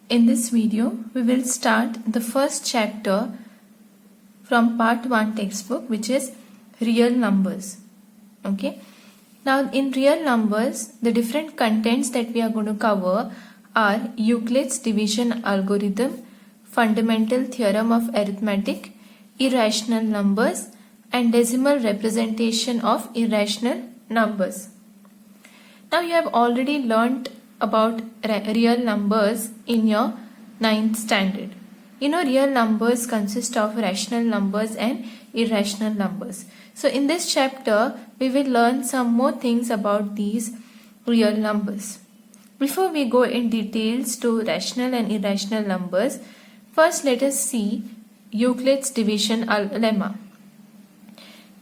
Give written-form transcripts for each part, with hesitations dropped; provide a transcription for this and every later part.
In this video, we will start the first chapter from part 1 textbook, which is real numbers. Okay. Now in real numbers, the different contents that we are going to cover are Euclid's division algorithm, fundamental theorem of arithmetic, irrational numbers, and decimal representation of irrational numbers. Now you have already learnt about real numbers in your 9th standard. You know, real numbers consist of rational numbers and irrational numbers. So in this chapter, we will learn some more things about these real numbers. Before we go in details to rational and irrational numbers, first let us see Euclid's division lemma.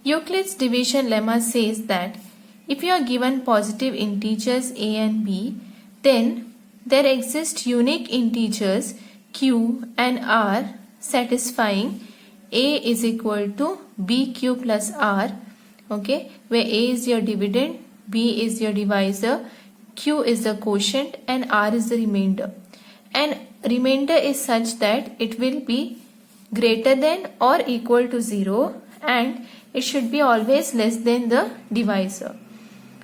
Euclid's division lemma says that if you are given positive integers a and b, then there exist unique integers q and r satisfying a is equal to bq plus r, okay, where a is your dividend, b is your divisor, q is the quotient and r is the remainder. And remainder is such that it will be greater than or equal to 0 and it should be always less than the divisor.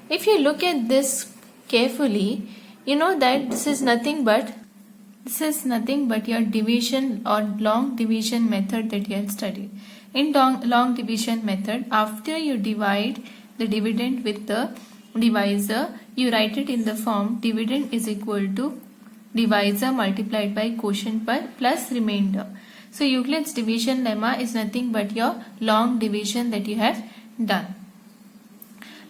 If you look at this carefully, you know that this is nothing but your division or long division method that you have studied. In long division method, after you divide the dividend with the divisor, you write it in the form dividend is equal to divisor multiplied by quotient plus remainder. So Euclid's division lemma is nothing but your long division that you have done.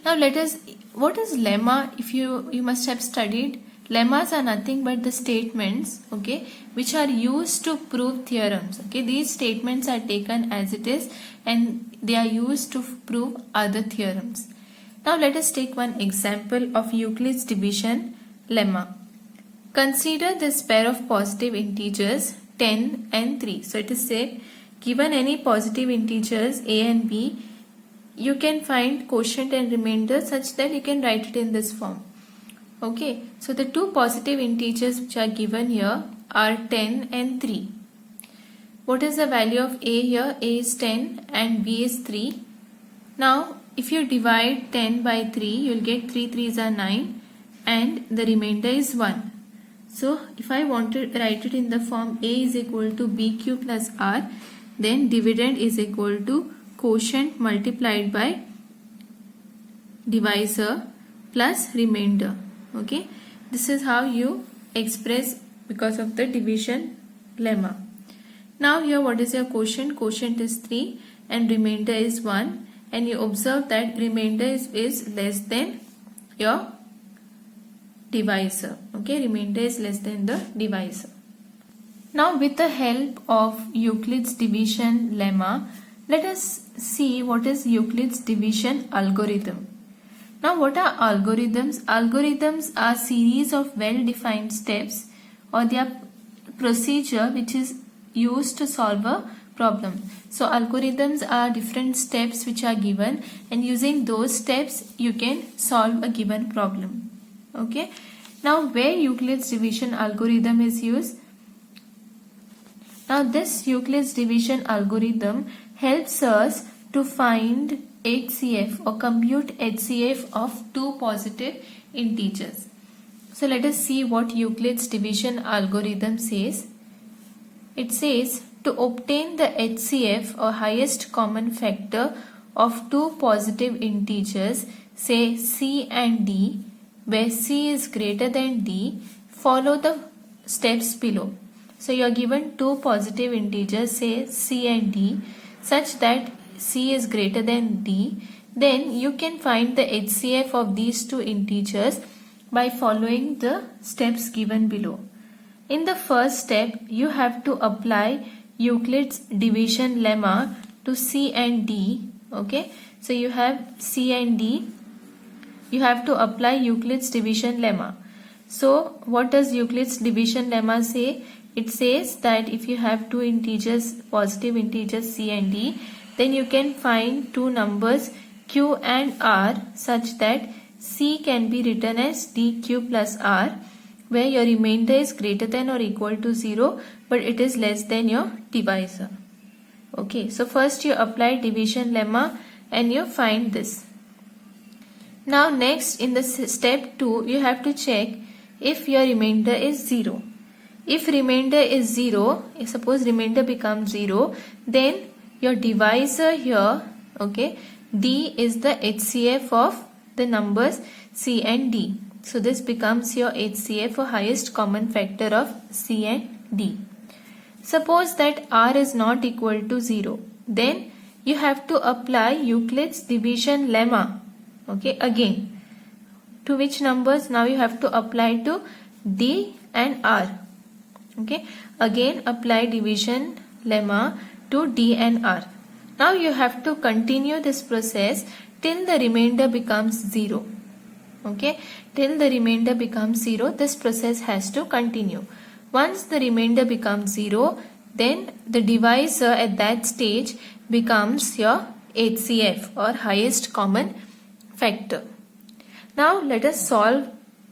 Now what is lemma? If you must have studied, lemmas are nothing but the statements, okay, which are used to prove theorems. Okay, these statements are taken as it is and they are used to prove other theorems. Now let us take one example of Euclid's division lemma. Consider this pair of positive integers 10 and 3. So it is said, given any positive integers a and b, you can find quotient and remainder such that you can write it in this form. Okay, so the two positive integers which are given here are 10 and 3. What is the value of a here? A is 10 and b is 3. Now if you divide 10 by 3, you will get 3 3s are 9 and the remainder is 1. So if I want to write it in the form a is equal to bq plus r, then dividend is equal to quotient multiplied by divisor plus remainder. Okay, this is how you express because of the division lemma. Now here what is your quotient? Quotient is 3 and remainder is 1, and you observe that remainder is less than your divisor. Okay, remainder is less than the divisor. Now with the help of Euclid's division lemma, let us see what is Euclid's division algorithm. Now what are algorithms? Algorithms are series of well-defined steps or their procedure which is used to solve a problem. So algorithms are different steps which are given, and using those steps you can solve a given problem. Okay. Now where Euclid's division algorithm is used? Now this Euclid's division algorithm helps us to find HCF or compute HCF of two positive integers. So let us see what Euclid's division algorithm says. It says to obtain the HCF or highest common factor of two positive integers, say c and d, where c is greater than d, follow the steps below. So you are given two positive integers, say c and d, such that c is greater than d, then you can find the HCF of these two integers by following the steps given below. In the first step, you have to apply Euclid's division lemma to c and d. Okay, so you have c and d, you have to apply Euclid's division lemma. So what does Euclid's division lemma say? It says that if you have two integers, positive integers c and d, then you can find two numbers q and r such that c can be written as dq plus r, where your remainder is greater than or equal to 0 but it is less than your divisor. Okay, so first you apply division lemma and you find this. Now next in the step 2 you have to check if your remainder is 0. If remainder is 0, suppose remainder becomes 0, then your divisor here, okay, D is the HCF of the numbers C and D. So this becomes your HCF or highest common factor of C and D. Suppose that R is not equal to 0, then you have to apply Euclid's division lemma, okay, again. To which numbers? Now you have to apply to D and R. Okay, again apply division lemma to D and R. Now you have to continue this process till the remainder becomes 0. Okay, till the remainder becomes 0, this process has to continue. Once the remainder becomes 0, then the divisor at that stage becomes your HCF or highest common factor. Now let us solve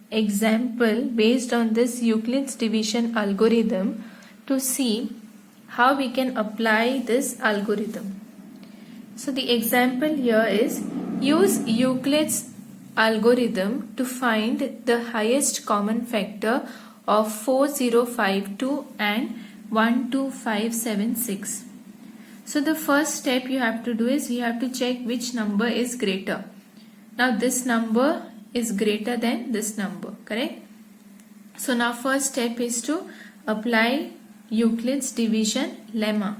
example based on this Euclid's division algorithm to see how we can apply this algorithm. So the example here is use Euclid's algorithm to find the highest common factor of 4052 and 12576. So the first step you have to do is you have to check which number is greater. Now this number is greater than this number, correct? So now first step is to apply Euclid's division lemma.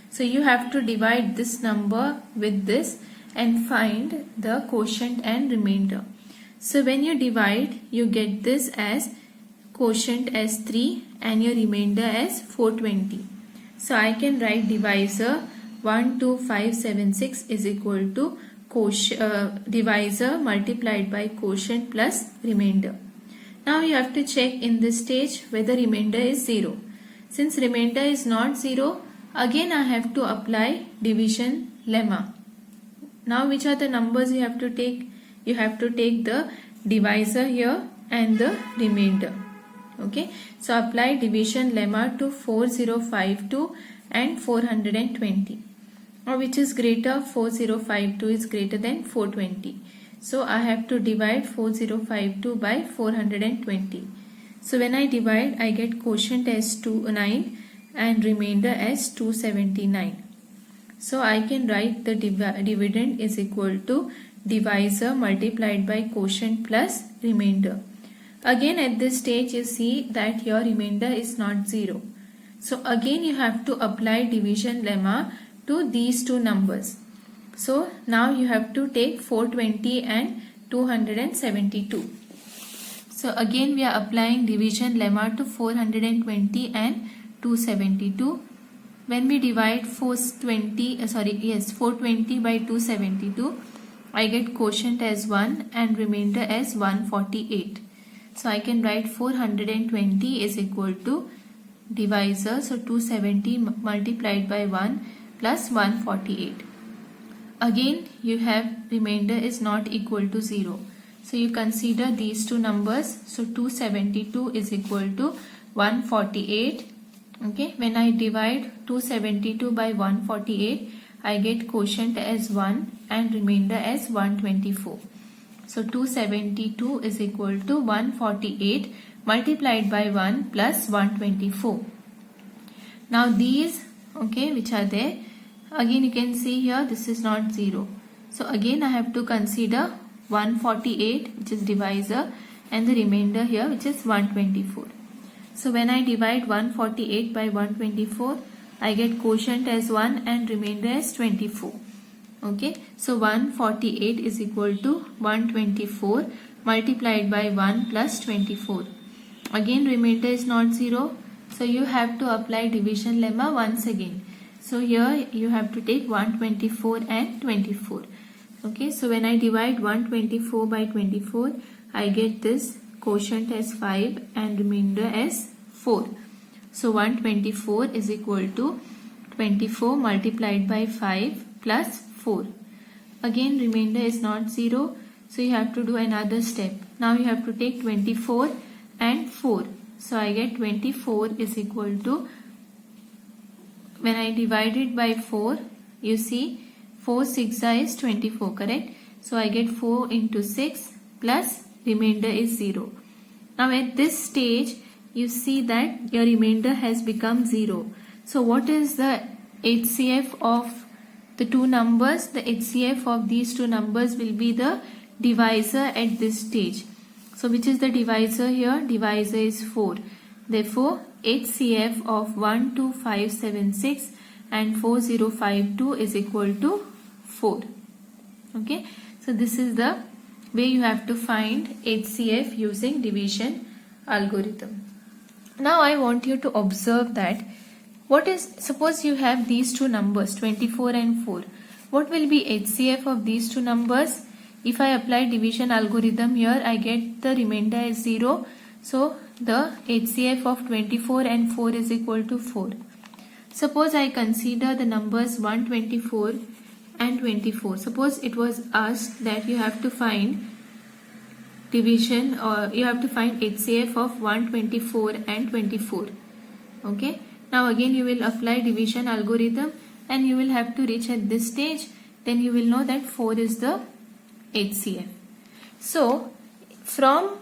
So you have to divide this number with this and find the quotient and remainder. So when you divide, you get this as quotient as 3 and your remainder as 420. So I can write divisor 12576 is equal to divisor multiplied by quotient plus remainder. Now you have to check in this stage whether remainder is 0. Since remainder is not 0, again I have to apply division lemma. Now which are the numbers you have to take? You have to take the divisor here and the remainder. Okay, so apply division lemma to 4052 and 420. Now which is greater? 4052 is greater than 420. So I have to divide 4052 by 420. So when I divide, I get quotient as 29 and remainder as 279. So I can write the dividend is equal to divisor multiplied by quotient plus remainder. Again at this stage you see that your remainder is not 0. So again you have to apply division lemma to these two numbers. So now you have to take 420 and 272. So again we are applying division lemma to 420 and 272. When we divide 420 by 272, I get quotient as 1 and remainder as 148. So I can write 420 is equal to divisor, so 270 multiplied by 1 plus 148. Again you have remainder is not equal to 0. So you consider these two numbers. So 272 is equal to 148. Okay, when I divide 272 by 148, I get quotient as 1 and remainder as 124. So 272 is equal to 148 multiplied by 1 plus 124. Now these, okay, which are there, again you can see here this is not 0. So again I have to consider 148 which is divisor and the remainder here which is 124. So when I divide 148 by 124, I get quotient as 1 and remainder as 24. Okay, so 148 is equal to 124 multiplied by 1 plus 24. Again remainder is not 0, so you have to apply division lemma once again. So here you have to take 124 and 24. Okay, so when I divide 124 by 24, I get this quotient as 5 and remainder as 4. So 124 is equal to 24 multiplied by 5 plus 4. Again remainder is not 0, so you have to do another step. Now you have to take 24 and 4. So I get 24 is equal to, when I divide it by 4, you see 4 6 is 24, correct? So I get 4 into 6 plus remainder is 0. Now at this stage you see that your remainder has become 0. So what is the HCF of the two numbers? The HCF of these two numbers will be the divisor at this stage. So which is the divisor here? Divisor is 4. Therefore HCF of 12576 and 4052 is equal to 4. Okay, so this is the way you have to find HCF using division algorithm. Now I want you to observe that suppose you have these two numbers 24 and 4. What will be HCF of these two numbers? If I apply division algorithm here, I get the remainder as 0. So the HCF of 24 and 4 is equal to 4. Suppose I consider the numbers 124 and 24. Suppose it was asked that you have to find division, or you have to find HCF of 124 and 24. Okay. Now again you will apply division algorithm and you will have to reach at this stage. Then you will know that 4 is the HCF. So from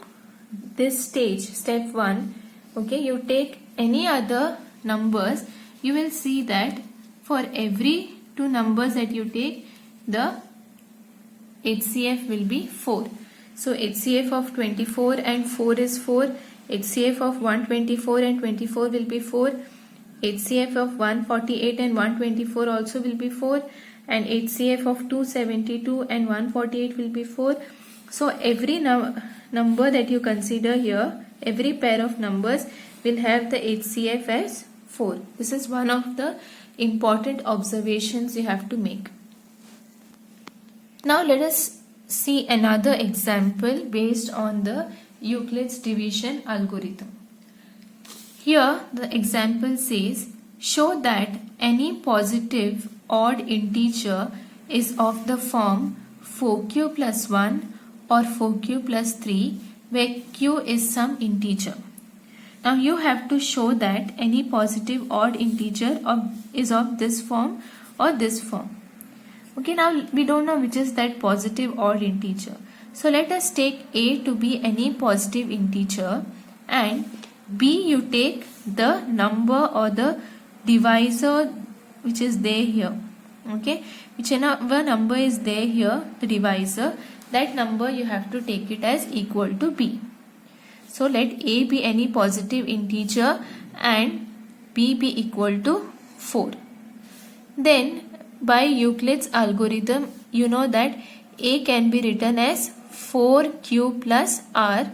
this stage, step 1, okay, you take any other numbers, you will see that for every two numbers that you take, the HCF will be 4. So HCF of 24 and 4 is 4. HCF of 124 and 24 will be 4. HCF of 148 and 124 also will be 4. And HCF of 272 and 148 will be 4. So every number that you consider here, every pair of numbers will have the HCF as 4. This is one of the important observations you have to make. Now let us see another example based on the Euclid's division algorithm. Here the example says, show that any positive odd integer is of the form 4q plus 1 or 4q plus 3, where q is some integer. Now you have to show that any positive odd integer is of this form or this form. Okay, now we don't know which is that positive odd integer. So let us take a to be any positive integer and b you take the number or the divisor which is there here. Okay, whichever number is there here, the divisor, that number you have to take it as equal to b. So let a be any positive integer and b be equal to 4. Then by Euclid's algorithm, you know that a can be written as 4q plus r,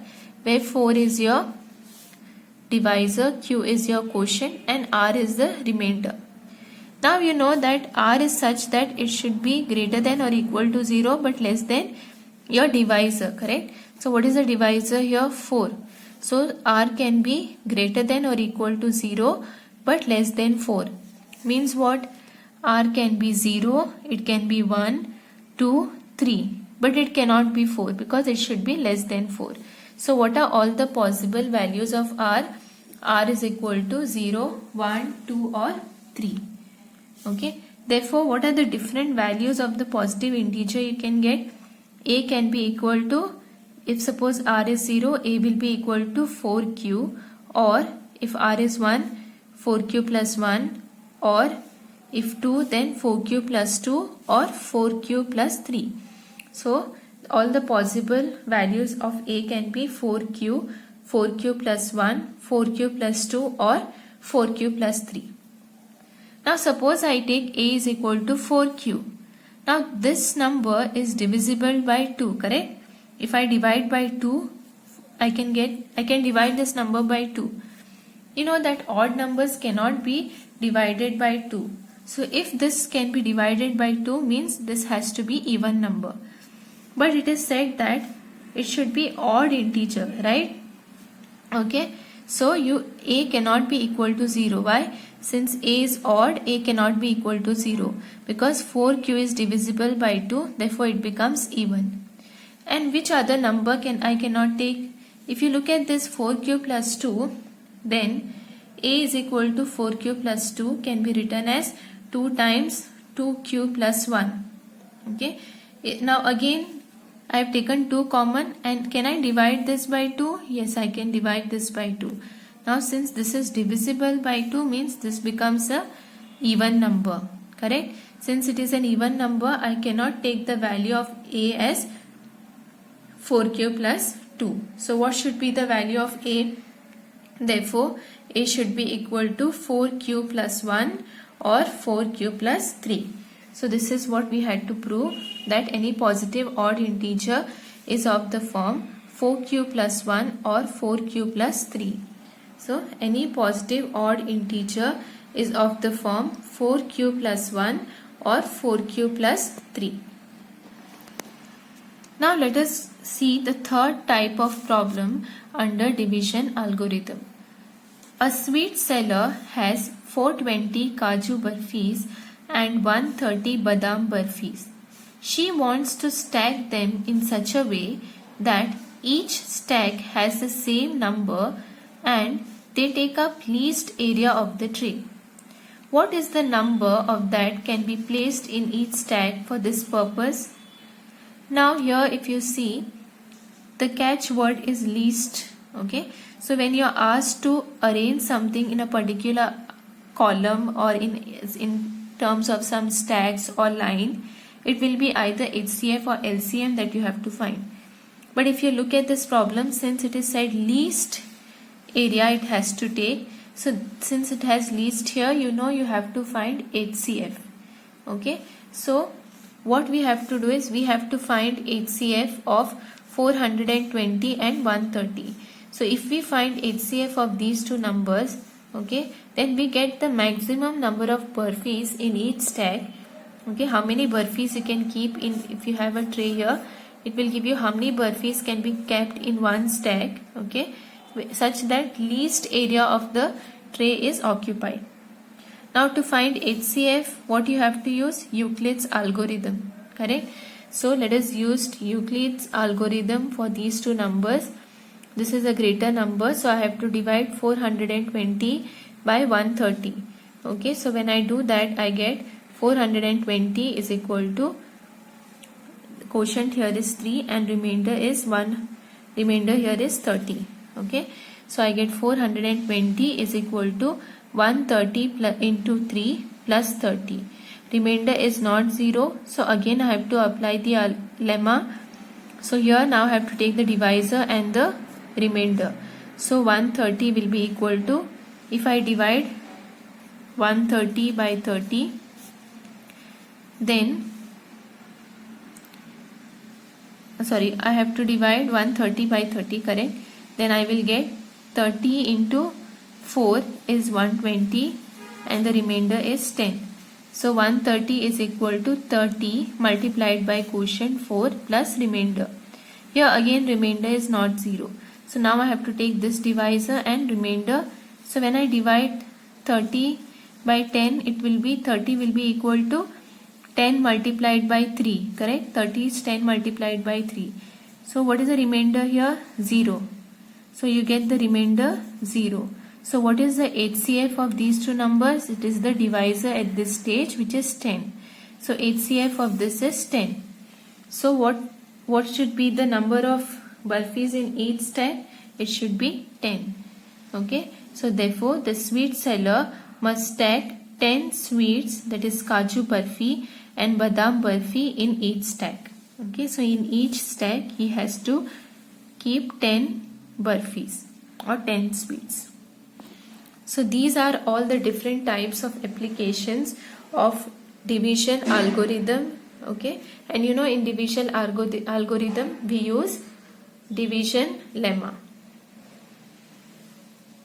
where 4 is your divisor, q is your quotient and r is the remainder. Now you know that r is such that it should be greater than or equal to 0 but less than your divisor, correct? So what is the divisor here? 4. So r can be greater than or equal to 0 but less than 4. Means what? R can be 0, it can be 1, 2, 3, but it cannot be 4 because it should be less than 4. So what are all the possible values of r? R is equal to 0, 1, 2 or 3. Okay. Therefore, what are the different values of the positive integer you can get? A can be equal to, if suppose r is 0, a will be equal to 4q, or if r is 1, 4q plus 1, or if 2, then 4q plus 2 or 4q plus 3. So all the possible values of a can be 4q, 4q plus 1, 4q plus 2 or 4q plus 3. Now suppose I take a is equal to 4q. Now this number is divisible by 2, correct? If I divide by 2, I can divide this number by 2. You know that odd numbers cannot be divided by 2. So if this can be divided by 2 means this has to be even number. But it is said that it should be odd integer, right? Okay. So a cannot be equal to 0. Why? Since a is odd, a cannot be equal to 0. Because 4q is divisible by 2, therefore it becomes even. And which other number I cannot take? if you look at this 4 cube plus 2, then A is equal to 4 cube plus 2 can be written as 2 times 2 cube plus 1. Okay. Now again I have taken 2 common, and can I divide this by 2? Yes, I can divide this by 2. Now since this is divisible by 2 means this becomes a even number. Correct? Since it is an even number, I cannot take the value of A as 4 cube plus 2. So what should be the value of A? Therefore, A should be equal to 4 cube plus 1 or 4 cube plus 3. So this is what we had to prove, that any positive odd integer is of the form 4 cube plus 1 or 4 cube plus 3. So any positive odd integer is of the form 4 cube plus 1 or 4 cube plus 3. Now let us see the third type of problem under division algorithm. A sweet seller has 420 Kaju Barfis and 130 Badam Barfis. She wants to stack them in such a way that each stack has the same number and they take up least area of the tray. What is the number of that can be placed in each stack for this purpose? Now here if you see, the catchword is least. Okay, so when you are asked to arrange something in a particular column or in terms of some stacks or line, it will be either HCF or LCM that you have to find. But if you look at this problem, since it is said least area it has to take, so since it has least here, you know you have to find HCF. Okay, so what we have to do is we have to find HCF of 420 and 130. So if we find HCF of these two numbers, okay, then we get the maximum number of burfis in each stack. Okay, how many burfis you can keep in, if you have a tray here, it will give you how many burfis can be kept in one stack, okay, such that least area of the tray is occupied. Now to find HCF, what you have to use? Euclid's algorithm, correct? So let us use Euclid's algorithm for these two numbers. This is a greater number, so I have to divide 420 by 130. Okay, so when I do that, I get 420 is equal to, quotient here is 3 and remainder is 1, remainder here is 30. Okay, so I get 420 is equal to 130 into 3 plus 30. Remainder is not 0, so again I have to apply the lemma. So here now I have to take the divisor and the remainder. So 130 will be equal to, if I divide 130 by 30, then I have to divide 130 by 30, correct? Then I will get 30 into 4 is 120 and the remainder is 10. So 130 is equal to 30 multiplied by quotient 4 plus remainder. Here again remainder is not 0. So now I have to take this divisor and remainder. So when I divide 30 by 10, it will be 30 will be equal to 10 multiplied by 3, correct? 30 is 10 multiplied by 3. So what is the remainder here? 0. So you get the remainder 0. So what is the HCF of these two numbers? It is the divisor at this stage, which is 10. So HCF of this is 10. So what should be the number of burfis in each stack? It should be 10. Okay. So therefore the sweet seller must stack 10 sweets, that is Kaju Barfi and Badam Barfi in each stack. Okay. So in each stack he has to keep 10 burfis or 10 sweets. So these are all the different types of applications of division algorithm. Okay, and you know in division algorithm we use division lemma.